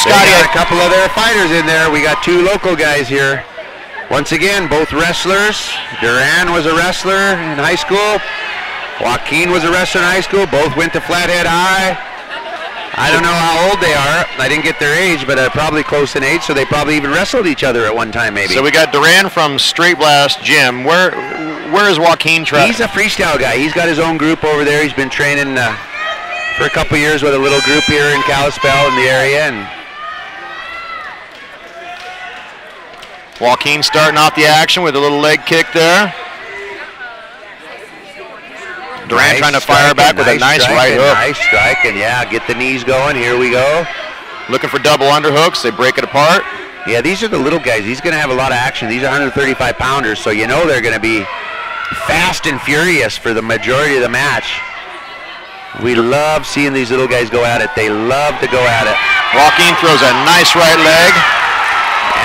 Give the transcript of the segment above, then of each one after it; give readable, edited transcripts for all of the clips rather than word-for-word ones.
Scotty. A couple of their fighters in there. We got two local guys here. Once again, both wrestlers. Duran was a wrestler in high school. Joaquin was a wrestler in high school. Both went to Flathead High. I don't know how old they are. I didn't get their age, but probably close in age, so they probably even wrestled each other at one time, maybe. So we got Duran from Straight Blast Gym. Where is Joaquin trapped? He's a freestyle guy. He's got his own group over there. He's been training for a couple years with a little group here in Kalispell in the area. And Joaquin starting off the action with a little leg kick there. Duran trying to fire back with a nice right hook. Nice strike, and yeah, get the knees going. Here we go. Looking for double underhooks. They break it apart. Yeah, these are the little guys. He's going to have a lot of action. These are 135-pounders, so you know they're going to be fast and furious for the majority of the match. We love seeing these little guys go at it. They love to go at it. Joaquin throws a nice right leg.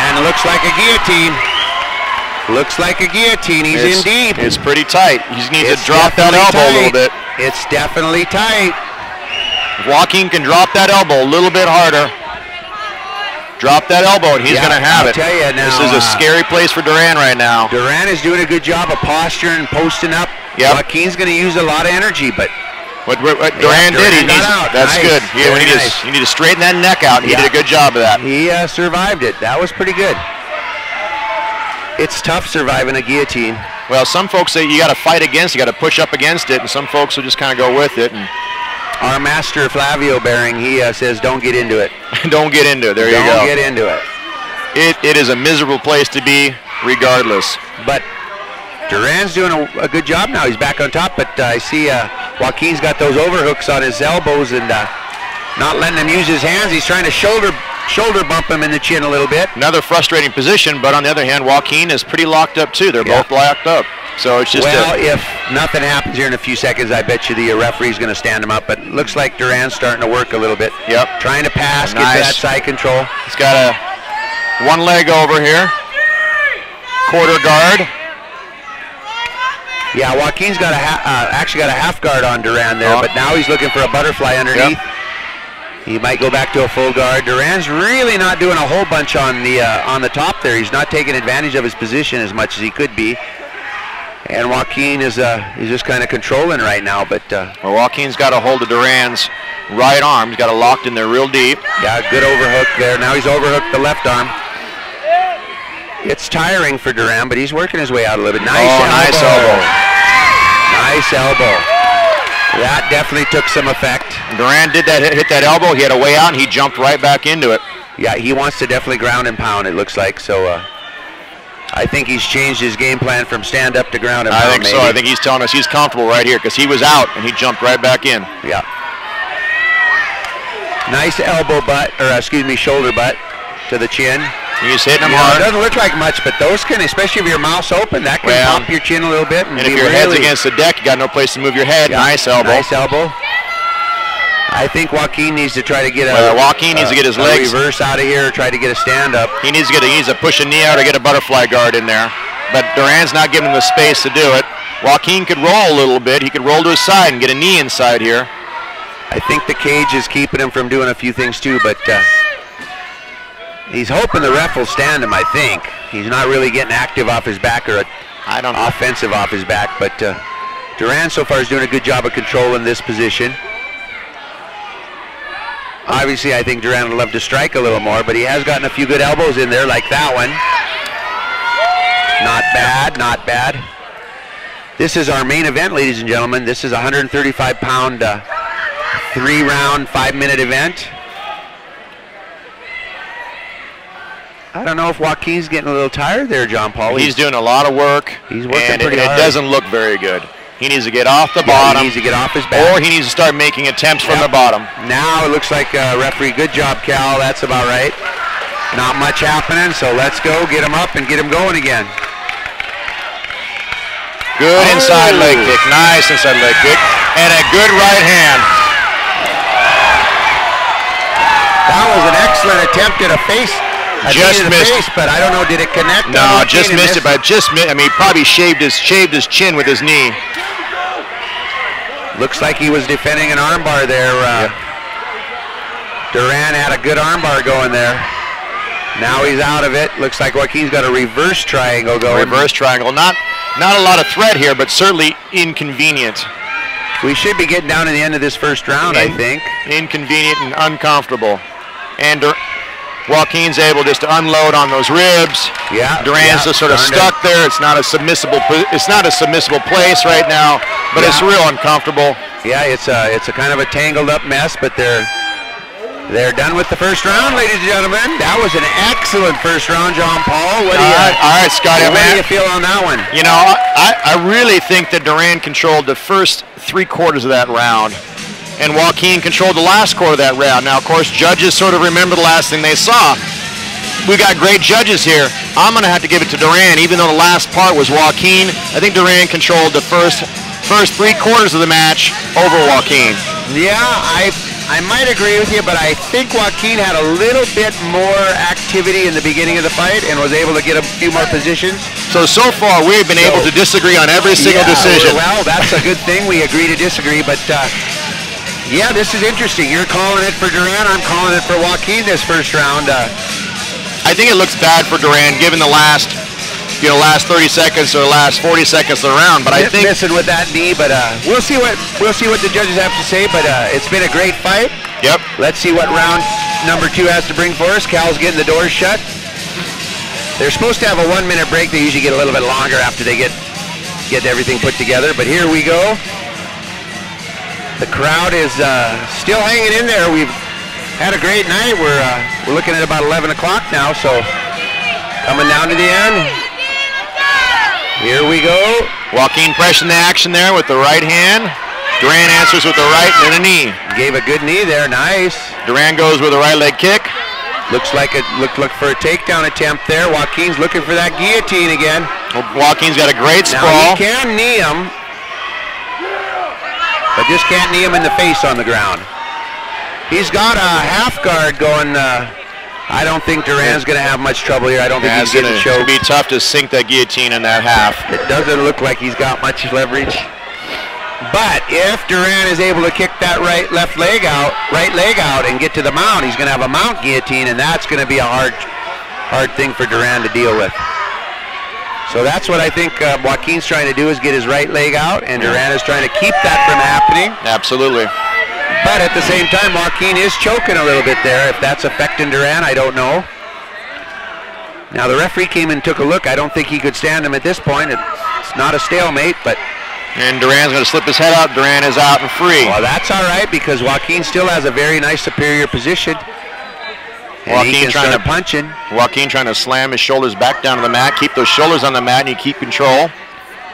And looks like a guillotine. Looks like a guillotine. He's in deep. It's pretty tight. He needs to drop that elbow a little bit. It's definitely tight. If Joaquin can drop that elbow a little bit harder. Drop that elbow and he's going to have it. I'll tell you now, this is a scary place for Duran right now. Duran is doing a good job of posturing and posting up. Yep. Joaquin's going to use a lot of energy, but what Duran did, that's good. Yeah, you need to straighten that neck out. He did a good job of that. He survived it. That was pretty good. It's tough surviving a guillotine. Well, some folks say you got to fight against, you got to push up against it, and some folks will just kind of go with it. And our master Flavio Bearing, he says, don't get into it. Don't get into it. There you go. Don't get into it. It is a miserable place to be, regardless. But Duran's doing a good job now. He's back on top, but I see Joaquin's got those overhooks on his elbows and not letting him use his hands. He's trying to shoulder bump him in the chin a little bit. Another frustrating position, but on the other hand, Joaquin is pretty locked up too. They're both locked up. So it's just if nothing happens here in a few seconds, I bet you the referee's going to stand him up. But it looks like Duran's starting to work a little bit. Yep. Trying to pass, get to that side control. He's got one leg over here. Quarter guard. Yeah, Joaquin's got actually got a half guard on Duran there, but now he's looking for a butterfly underneath. Yep. He might go back to a full guard. Duran's really not doing a whole bunch on the top there. He's not taking advantage of his position as much as he could be. And Joaquin is he's just kind of controlling right now. But well, Joaquin's got a hold of Duran's right arm. He's got it locked in there real deep. Yeah, good overhook there. Now he's overhooked the left arm. It's tiring for Duran, but he's working his way out a little bit. Nice elbow. Nice elbow. Nice elbow. That definitely took some effect. Duran did hit that elbow. He had a way out, and he jumped right back into it. Yeah, he wants to definitely ground and pound, it looks like. So I think he's changed his game plan from stand up to ground and pound. I think so. I think he's telling us he's comfortable right here because he was out, and he jumped right back in. Yeah. Nice elbow butt, or excuse me, shoulder butt to the chin. He's hitting him hard. It doesn't look like much, but those can, especially if your mouth's open, that can pop your chin a little bit. And if your head's against the deck, you got no place to move your head. Yeah, nice elbow. Nice elbow. I think Joaquin needs to try to get Joaquin needs to get his legs reverse out of here, or try to get a stand up. He needs to push a knee out or get a butterfly guard in there. But Duran's not giving him the space to do it. Joaquin could roll a little bit. He could roll to his side and get a knee inside here. I think the cage is keeping him from doing a few things too, but he's hoping the ref will stand him, I think. He's not really getting active off his back or offensive off his back, but Duran so far is doing a good job of controlling this position. Obviously, I think Duran would love to strike a little more, but he has gotten a few good elbows in there, like that one. Not bad, not bad. This is our main event, ladies and gentlemen. This is a 135-pound, 3-round, 5-minute event. I don't know if Joaquin's getting a little tired there, John Paul. He's doing a lot of work. He's working pretty hard. It doesn't look very good. He needs to get off the bottom. He needs to get off his back. Or he needs to start making attempts from the bottom. Now it looks like referee, good job, Cal. That's about right. Not much happening, so let's go. Get him up and get him going again. Good inside leg kick. Nice inside leg kick. And a good right hand. That was an excellent attempt at a face. Just missed, but I don't know. Did it connect? No, just missed it. But just missed. I mean, he probably shaved his chin with his knee. Looks like he was defending an armbar there. Duran had a good armbar going there. Now he's out of it. Looks like Joaquin's got a reverse triangle going. Reverse triangle. Not a lot of threat here, but certainly inconvenient. We should be getting down to the end of this first round, I think. Inconvenient and uncomfortable. And Joaquin's able just to unload on those ribs. Yeah. Duran's just sort of stuck there. It's not a submissible place right now, but it's real uncomfortable. Yeah, it's a kind of a tangled up mess, but they're done with the first round, ladies and gentlemen. That was an excellent first round, John Paul. All right, Scotty. What do you feel on that one? You know, I really think that Duran controlled the first 3/4 of that round, and Joaquin controlled the last quarter of that round. Now, of course, judges sort of remember the last thing they saw. We got great judges here. I'm going to have to give it to Duran, even though the last part was Joaquin. I think Duran controlled the first 3/4 of the match over Joaquin. Yeah, I might agree with you, but I think Joaquin had a little bit more activity in the beginning of the fight and was able to get a few more positions. So far, we've been able to disagree on every single decision. Well, that's a good thing. We agree to disagree, but yeah, this is interesting. You're calling it for Duran. I'm calling it for Joaquin this first round. I think it looks bad for Duran given the last 30 seconds or last 40 seconds of the round. But I think missing with that knee. But we'll see what the judges have to say. But it's been a great fight. Yep. Let's see what round number 2 has to bring for us. Cal's getting the doors shut. They're supposed to have a 1-minute break. They usually get a little bit longer after they get everything put together. But here we go. The crowd is still hanging in there. We've had a great night. We're looking at about 11 o'clock now, so coming down to the end. Here we go. Joaquin pressing the action there with the right hand. Duran answers with the right and then a knee. Gave a good knee there, nice. Duran goes with a right leg kick. Looks like it looked for a takedown attempt there. Joaquin's looking for that guillotine again. Joaquin's got a great sprawl. Now he can knee him, but just can't knee him in the face on the ground. He's got a half guard going. I don't think Duran's going to have much trouble here. I don't think he's getting choked. It's going to be tough to sink that guillotine in that half. It doesn't look like he's got much leverage. But if Duran is able to kick that right leg out and get to the mount, he's going to have a mount guillotine, and that's going to be a hard thing for Duran to deal with. So that's what I think Joaquin's trying to do, is get his right leg out, and Duran is trying to keep that from happening. Absolutely. But at the same time, Joaquin is choking a little bit there. If that's affecting Duran, I don't know. Now the referee came and took a look. I don't think he could stand him at this point. It's not a stalemate, but... And Duran's going to slip his head out. Duran is out and free. Well, that's all right, because Joaquin still has a very nice superior position. And Joaquin trying to punching. Joaquin trying to slam his shoulders back down to the mat. Keep those shoulders on the mat and you keep control.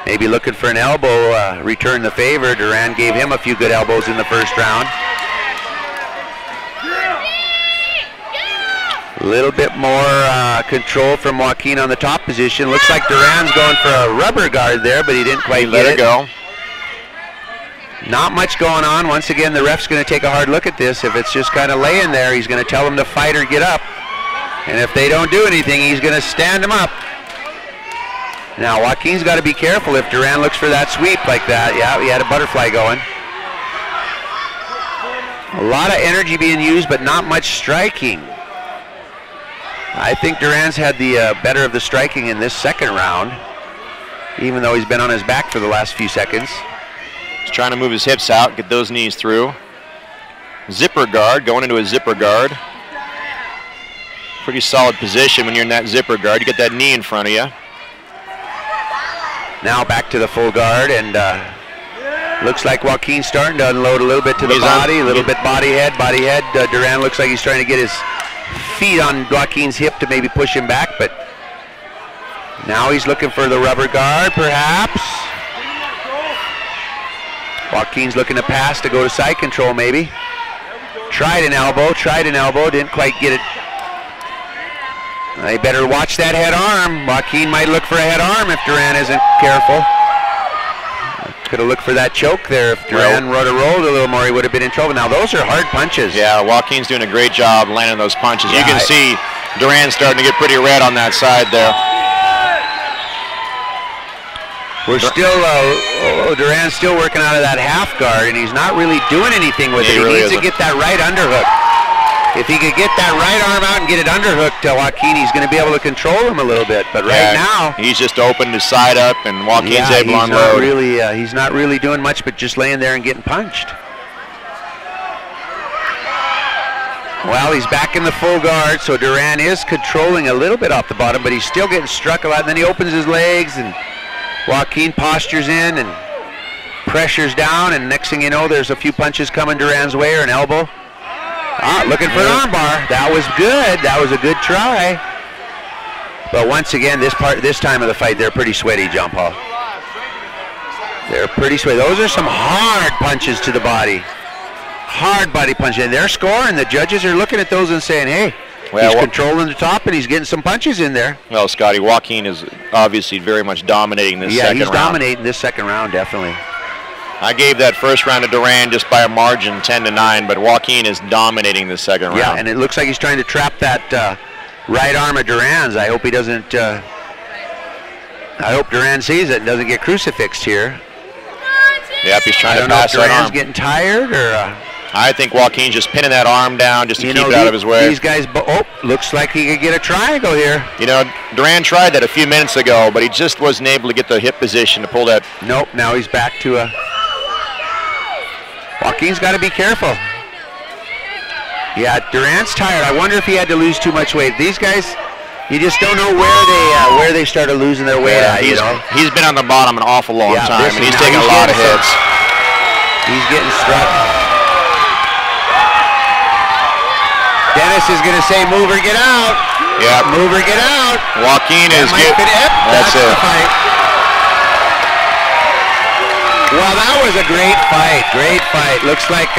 Maybe looking for an elbow, return the favor. Duran gave him a few good elbows in the first round. A little bit more control from Joaquin on the top position. Looks like Duran's going for a rubber guard there, but he didn't quite let it go. Not much going on. Once again, the ref's going to take a hard look at this. If it's just kind of laying there, he's going to tell them to fight or get up. And if they don't do anything, he's going to stand them up. Now, Joaquin's got to be careful if Duran looks for that sweep like that. Yeah, he had a butterfly going. A lot of energy being used, but not much striking. I think Duran's had the better of the striking in this second round, even though he's been on his back for the last few seconds. He's trying to move his hips out, get those knees through. Zipper guard, going into a zipper guard. Pretty solid position when you're in that zipper guard. You get that knee in front of you. Now back to the full guard, and looks like Joaquin's starting to unload a little bit to the body, a little bit body head. Duran looks like he's trying to get his feet on Joaquin's hip to maybe push him back, but now he's looking for the rubber guard, perhaps. Joaquin's looking to pass to go to side control, maybe. Tried an elbow, didn't quite get it. They better watch that head arm. Joaquin might look for a head arm if Duran isn't careful. Could have looked for that choke there. If Duran would have rolled a little more, he would have been in trouble. Now, those are hard punches. Yeah, Joaquin's doing a great job landing those punches. Yeah, you can see Duran starting to get pretty red on that side there. We're still, Duran's still working out of that half guard, and he's not really doing anything with it. He needs to get that right underhook. If he could get that right arm out and get it underhooked to Joaquin, he's going to be able to control him a little bit. But right now, he's just opened his side up, and Joaquin's able to unload. He's not really doing much, but just laying there and getting punched. Well, he's back in the full guard, so Duran is controlling a little bit off the bottom, but he's still getting struck a lot. And then he opens his legs, and Joaquin postures in and pressures down, and next thing you know, there's a few punches coming Duran's way, or an elbow. Looking for an armbar. That was good. That was a good try. But once again, this time of the fight, they're pretty sweaty, John Paul. They're pretty sweaty. Those are some hard punches to the body. Hard body punches. And they're scoring. The judges are looking at those and saying, hey, he's controlling the top and he's getting some punches in there. Well, Scotty, Joaquin is obviously very much dominating this second round. Yeah, he's dominating this second round, definitely. I gave that first round to Duran just by a margin, 10-9, but Joaquin is dominating the second round. Yeah, and it looks like he's trying to trap that right arm of Duran's. I hope he doesn't. I hope Duran sees it and doesn't get crucifixed here. Yep, he's trying to pass that arm. I don't know if Duran's getting tired or. I think Joaquin's just pinning that arm down just to keep it out of his way. These guys, looks like he could get a triangle here. You know, Duran tried that a few minutes ago, but he just wasn't able to get the hip position to pull that. Nope, now he's back to a. Joaquin's got to be careful. Yeah, Duran's tired. I wonder if he had to lose too much weight. These guys, you just don't know where they started losing their weight at. He's been on the bottom an awful long time, and he's taking a lot of hits. He's getting struck. Dennis is going to say, move or get out. Yeah. Move or get out. Joaquin is getting. That's it. The fight. Well, that was a great fight. Great fight. Looks like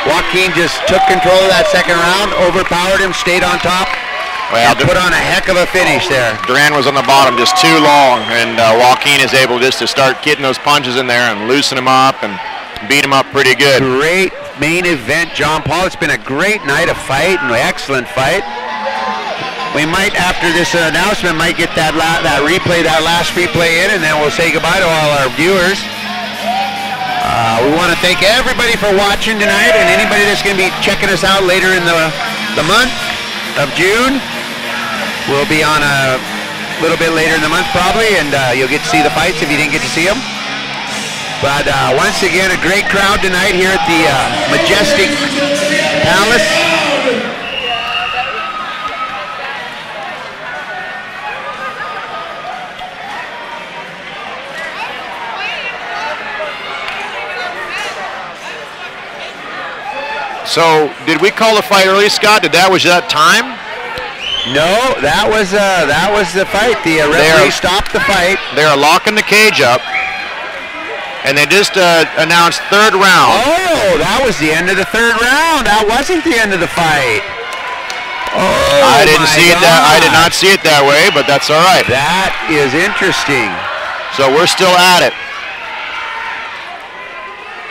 Joaquin just took control of that second round, overpowered him, stayed on top, and put on a heck of a finish there. Duran was on the bottom just too long, and Joaquin is able just to start getting those punches in there and loosen him up and beat him up pretty good. Great main event, John Paul. It's been a great night of fight, an excellent fight. We might, after this announcement, might get that last replay in, and then we'll say goodbye to all our viewers. We want to thank everybody for watching tonight, and anybody that's going to be checking us out later in the month of June. We'll be on a little bit later in the month probably, and you'll get to see the fights if you didn't get to see them. But once again, a great crowd tonight here at the Majestic Palace. So, did we call the fight early, Scott? Was that time? No, that was the fight. The referee stopped the fight. They're locking the cage up, and they just announced third round. Oh, that was the end of the third round. That wasn't the end of the fight. Oh, I didn't see it that. I did not see it that way, but that's all right. That is interesting. So we're still at it.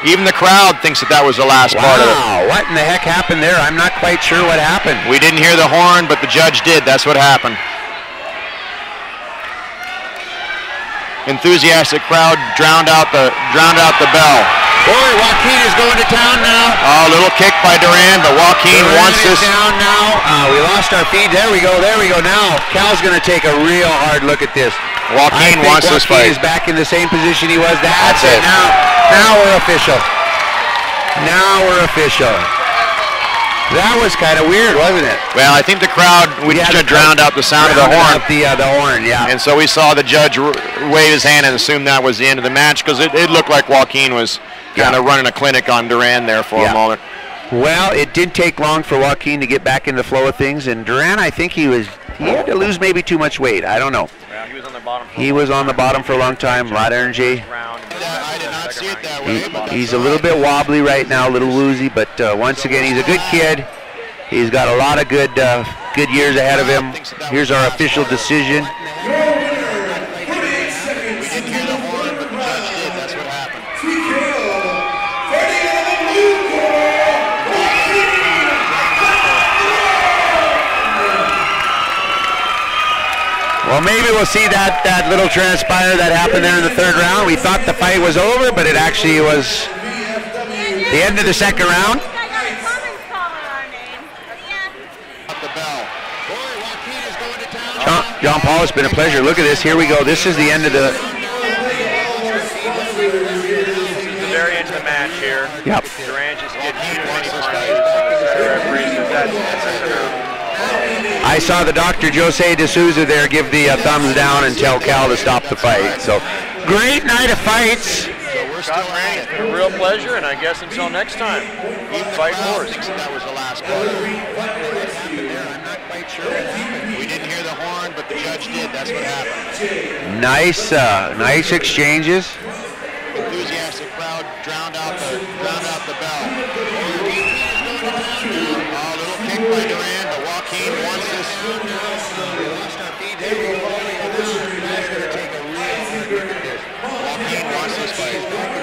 Even the crowd thinks that was the last part of it. Wow, what in the heck happened there? I'm not quite sure what happened. We didn't hear the horn, but the judge did. That's what happened. Enthusiastic crowd drowned out the bell. Boy, Joaquin is going to town now. Oh, little kick by Duran, but Joaquin wants this. Down now. We lost our feed. There we go. Now, Cal's going to take a real hard look at this. Joaquin wants this fight. Joaquin is back in the same position he was. That's it. Now we're official. That was kind of weird, wasn't it? Well, I think the crowd drowned out the sound of the horn. The horn, yeah. And so we saw the judge wave his hand and assume that was the end of the match, because it looked like Joaquin was kind of running a clinic on Duran there for a moment. Well, it didn't take long for Joaquin to get back in the flow of things, and Duran, I think he had to lose maybe too much weight. I don't know. Well, he was on the bottom. He was on the bottom for a long time, a lot of energy. I did not see it that way. He's a little bit wobbly right now, a little woozy, but once again, he's a good kid. He's got a lot of good years ahead of him. Here's our official decision. Well, maybe we'll see that little transpire that happened there in the third round. We thought the fight was over, but it actually was the end of the second round. John Paul, it's been a pleasure. Look at this. Here we go. This is the end of the... This is the very end of the match here. Yep. Duran just did too many punches. The referee says that's enough. I saw the Dr. Jose D'Souza there give the thumbs down and tell Cal to stop the fight. So, great night of fights. Scott Randy, it's been a real pleasure, and I guess until next time, keep fighting wars. That was the last part. I'm not quite sure what happened. We didn't hear the horn, but the judge did. That's what happened. Nice exchanges. Enthusiastic crowd drowned out the bell. A little kick by Duran, but Joaquin wants this. Joaquin wants this fight.